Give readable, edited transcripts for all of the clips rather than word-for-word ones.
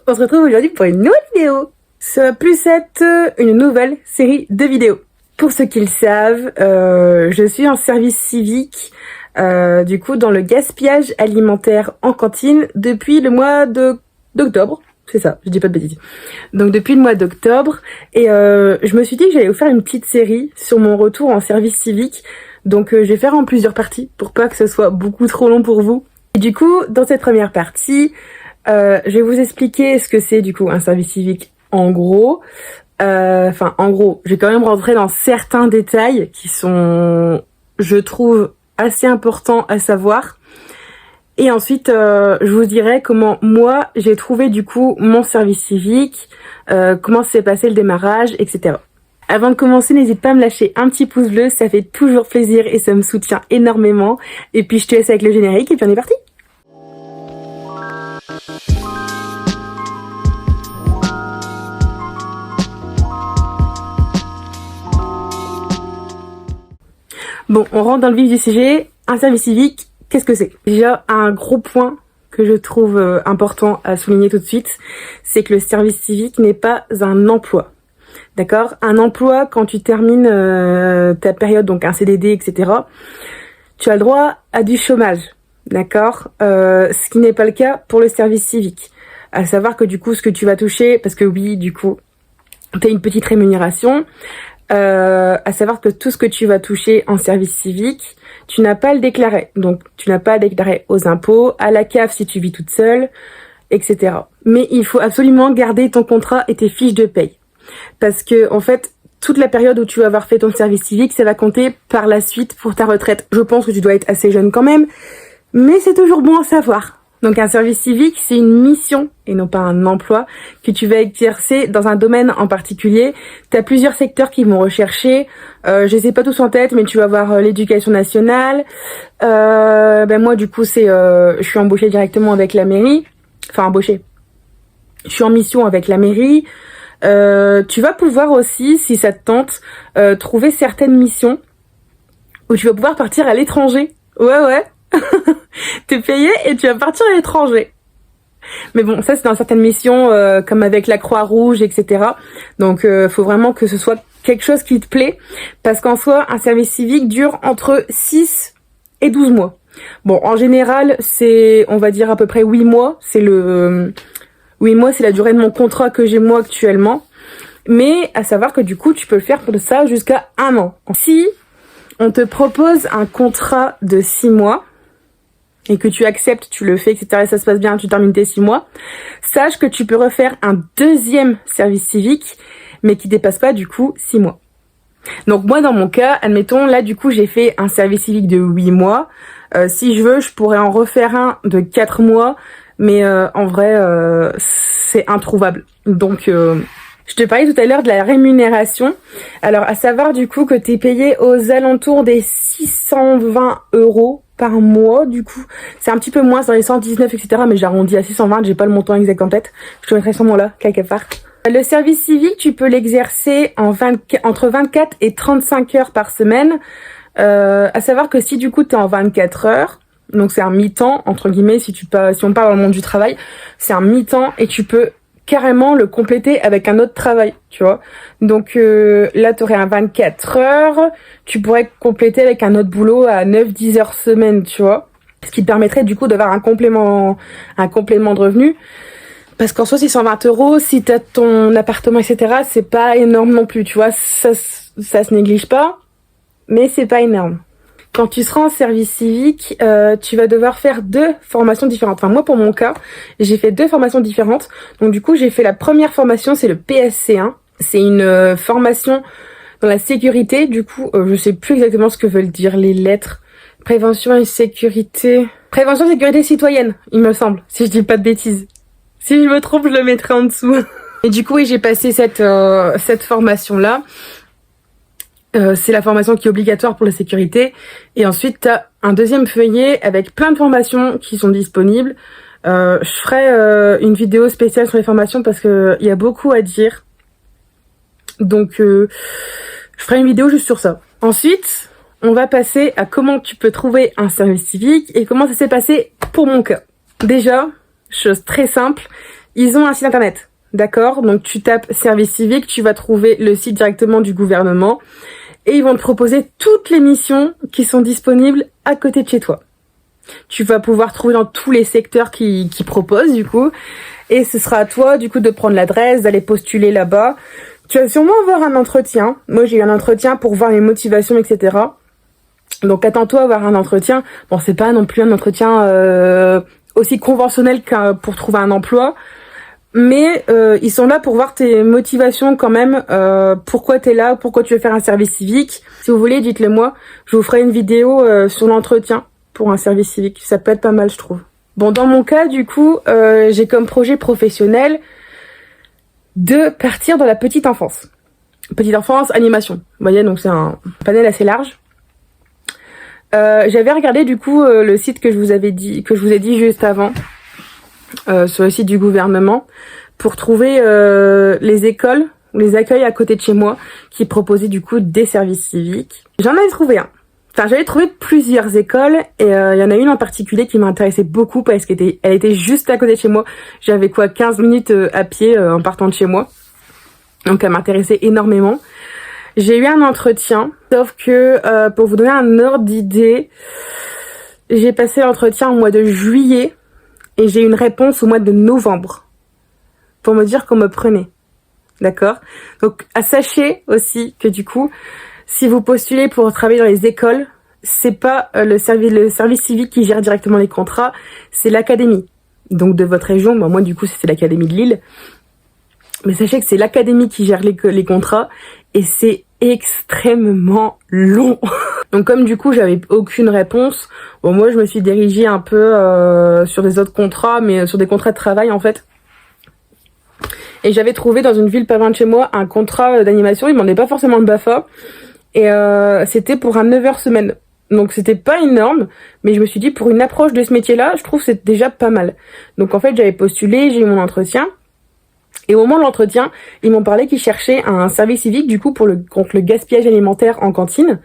on se retrouve aujourd'hui pour une nouvelle vidéo. Ça va plus être une nouvelle série de vidéos. Pour ceux qui le savent, je suis en service civique, du coup dans le gaspillage alimentaire en cantine depuis le mois d'octobre. C'est ça, je dis pas de bêtises. Donc depuis le mois d'octobre, et je me suis dit que j'allais vous faire une petite série sur mon retour en service civique. Donc je vais faire en plusieurs parties pour pas que ce soit beaucoup trop long pour vous. Et du coup, dans cette première partie, je vais vous expliquer ce que c'est du coup un service civique en gros. En gros, je vais quand même rentrer dans certains détails qui sont, je trouve, assez importants à savoir. Et ensuite, je vous dirai comment moi, j'ai trouvé du coup mon service civique, comment s'est passé le démarrage, etc. Avant de commencer, n'hésite pas à me lâcher un petit pouce bleu, ça fait toujours plaisir et ça me soutient énormément. Et puis je te laisse avec le générique et puis on est parti. Bon, on rentre dans le vif du sujet. Un service civique, qu'est-ce que c'est? Déjà, un gros point que je trouve important à souligner tout de suite, c'est que le service civique n'est pas un emploi. D'accord? Un emploi, quand tu termines ta période, donc un CDD, etc., tu as le droit à du chômage. D'accord? Ce qui n'est pas le cas pour le service civique. À savoir que du coup, ce que tu vas toucher, parce que oui, du coup, tu as une petite rémunération, à savoir que tout ce que tu vas toucher en service civique, tu n'as pas à le déclarer. Donc, tu n'as pas à déclarer aux impôts, à la CAF si tu vis toute seule, etc. Mais il faut absolument garder ton contrat et tes fiches de paye. Parce que, en fait, toute la période où tu vas avoir fait ton service civique, ça va compter par la suite pour ta retraite. Je pense que tu dois être assez jeune quand même, mais c'est toujours bon à savoir. Donc un service civique, c'est une mission et non pas un emploi que tu vas exercer dans un domaine en particulier. Tu as plusieurs secteurs qui vont rechercher. Je les ai pas tous en tête, mais tu vas voir l'éducation nationale. Moi, du coup, je suis embauchée directement avec la mairie. Enfin, embauchée. Je suis en mission avec la mairie. Tu vas pouvoir aussi, si ça te tente, trouver certaines missions où tu vas pouvoir partir à l'étranger. Ouais. T'es payé et tu vas partir à l'étranger. Mais bon, ça c'est dans certaines missions comme avec la Croix-Rouge, etc. Donc faut vraiment que ce soit quelque chose qui te plaît. Parce qu'en soi, un service civique dure entre 6 et 12 mois. Bon, en général, c'est, on va dire à peu près 8 mois. 8 mois, c'est la durée de mon contrat que j'ai moi actuellement. Mais à savoir que du coup, tu peux le faire pour ça jusqu'à 1 an. Si on te propose un contrat de 6 mois, et que tu acceptes, tu le fais, etc., et ça se passe bien, tu termines tes 6 mois, sache que tu peux refaire un deuxième service civique, mais qui dépasse pas, du coup, 6 mois. Donc moi, dans mon cas, admettons, là, du coup, j'ai fait un service civique de 8 mois. Si je veux, je pourrais en refaire un de 4 mois, mais en vrai, c'est introuvable. Donc, je te parlais tout à l'heure de la rémunération. Alors, à savoir, du coup, que t'es payé aux alentours des 620 € par mois, du coup. C'est un petit peu moins, dans les 119, etc., mais j'arrondis à 620, j'ai pas le montant exact en tête. Je te mettrai sûrement là, quelque part. Le service civique, tu peux l'exercer entre 24 et 35 heures par semaine. À savoir que si du coup t'es en 24 heures, donc c'est un mi-temps, entre guillemets, si on parle dans le monde du travail, c'est un mi-temps et tu peux carrément le compléter avec un autre travail, tu vois. Donc là, tu aurais un 24 heures, tu pourrais compléter avec un autre boulot à 9-10 heures semaine, tu vois. Ce qui te permettrait du coup d'avoir un complément de revenu. Parce qu'en soi, 620 €, si t'as ton appartement, etc., c'est pas énorme non plus, tu vois. Ça se néglige pas, mais c'est pas énorme. Quand tu seras en service civique, tu vas devoir faire 2 formations différentes. Enfin, moi, pour mon cas, j'ai fait 2 formations différentes. Donc, du coup, j'ai fait la première formation, c'est le PSC1. C'est une formation dans la sécurité. Du coup, je sais plus exactement ce que veulent dire les lettres. Prévention et sécurité. Prévention et sécurité citoyenne, il me semble, si je dis pas de bêtises. Si je me trompe, je le mettrai en dessous. Et du coup, oui, j'ai passé cette formation-là. C'est la formation qui est obligatoire pour la sécurité. Et ensuite, tu as un deuxième feuillet avec plein de formations qui sont disponibles. Je ferai une vidéo spéciale sur les formations parce que il y a beaucoup à dire. Donc, je ferai une vidéo juste sur ça. Ensuite, on va passer à comment tu peux trouver un service civique et comment ça s'est passé pour mon cas. Déjà, chose très simple, Ils ont un site internet, d'accord? Donc tu tapes service civique, tu vas trouver le site directement du gouvernement et ils vont te proposer toutes les missions qui sont disponibles à côté de chez toi. Tu vas pouvoir trouver dans tous les secteurs qui proposent du coup, et ce sera à toi du coup de prendre l'adresse, d'aller postuler là-bas. Tu vas sûrement avoir un entretien. Moi j'ai eu un entretien pour voir les motivations, etc. Donc attends-toi à avoir un entretien. Bon, c'est pas non plus un entretien aussi conventionnel que pour trouver un emploi, mais ils sont là pour voir tes motivations quand même, pourquoi t'es là, pourquoi tu veux faire un service civique. Si vous voulez, dites-le moi, je vous ferai une vidéo sur l'entretien pour un service civique. Ça peut être pas mal, je trouve. Bon, dans mon cas, du coup, j'ai comme projet professionnel de partir dans la petite enfance. Petite enfance, animation. Vous voyez, donc c'est un panel assez large. J'avais regardé du coup le site que je vous ai dit juste avant, sur le site du gouvernement, pour trouver les écoles ou les accueils à côté de chez moi qui proposaient du coup des services civiques. J'en avais trouvé un. Enfin, j'avais trouvé plusieurs écoles et il y en a une en particulier qui m'intéressait beaucoup parce qu'elle était juste à côté de chez moi. J'avais 15 minutes à pied en partant de chez moi. Donc elle m'intéressait énormément. J'ai eu un entretien, sauf que pour vous donner un ordre d'idée, j'ai passé l'entretien au mois de juillet et j'ai eu une réponse au mois de novembre pour me dire qu'on me prenait. D'accord? Donc sachez aussi que du coup, si vous postulez pour travailler dans les écoles, c'est pas le service civique qui gère directement les contrats, c'est l'académie. Donc de votre région, bah moi du coup c'est l'académie de Lille. Mais sachez que c'est l'académie qui gère les contrats et c'est extrêmement long. Donc comme du coup j'avais aucune réponse, bon moi je me suis dirigée un peu sur des autres contrats, mais sur des contrats de travail en fait. Et j'avais trouvé dans une ville pas loin de chez moi un contrat d'animation, il m'en est pas forcément le BAFA. Et c'était pour un 9 heures semaine. Donc c'était pas énorme, mais je me suis dit pour une approche de ce métier-là, je trouve que c'est déjà pas mal. Donc en fait j'avais postulé, j'ai eu mon entretien. Et au moment de l'entretien, ils m'ont parlé qu'ils cherchaient un service civique du coup contre le gaspillage alimentaire en cantine.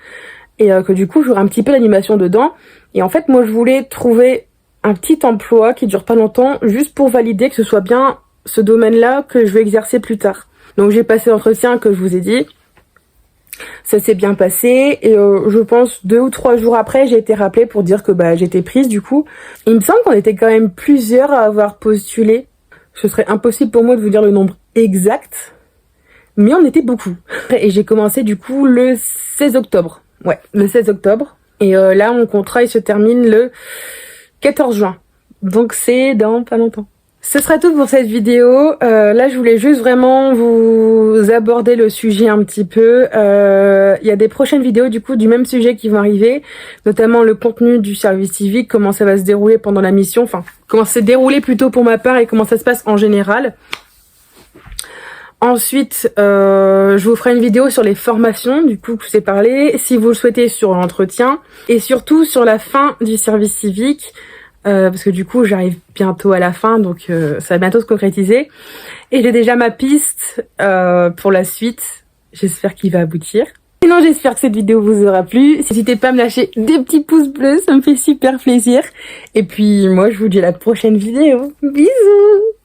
Et que du coup j'aurais un petit peu d'animation dedans. Et en fait moi je voulais trouver un petit emploi qui dure pas longtemps, juste pour valider que ce soit bien ce domaine-là que je vais exercer plus tard. Donc j'ai passé l'entretien que je vous ai dit. Ça s'est bien passé et je pense 2 ou 3 jours après, j'ai été rappelée pour dire que j'étais prise du coup. Il me semble qu'on était quand même plusieurs à avoir postulé. Ce serait impossible pour moi de vous dire le nombre exact, mais on était beaucoup. Et j'ai commencé du coup le 16 octobre. Ouais, le 16 octobre. Et là, mon contrat il se termine le 14 juin. Donc c'est dans pas longtemps. Ce sera tout pour cette vidéo. Là, je voulais juste vraiment vous aborder le sujet un petit peu. Il y a des prochaines vidéos du coup du même sujet qui vont arriver, notamment le contenu du service civique, comment ça va se dérouler pendant la mission, enfin comment ça s'est déroulé plutôt pour ma part et comment ça se passe en général. Ensuite, je vous ferai une vidéo sur les formations, du coup, que je vous ai parlé, si vous le souhaitez, sur l'entretien, et surtout sur la fin du service civique. Parce que du coup j'arrive bientôt à la fin, donc ça va bientôt se concrétiser et j'ai déjà ma piste pour la suite. J'espère qu'il va aboutir. Sinon j'espère que cette vidéo vous aura plu. N'hésitez pas à me lâcher des petits pouces bleus, ça me fait super plaisir. Et puis moi je vous dis à la prochaine vidéo. Bisous.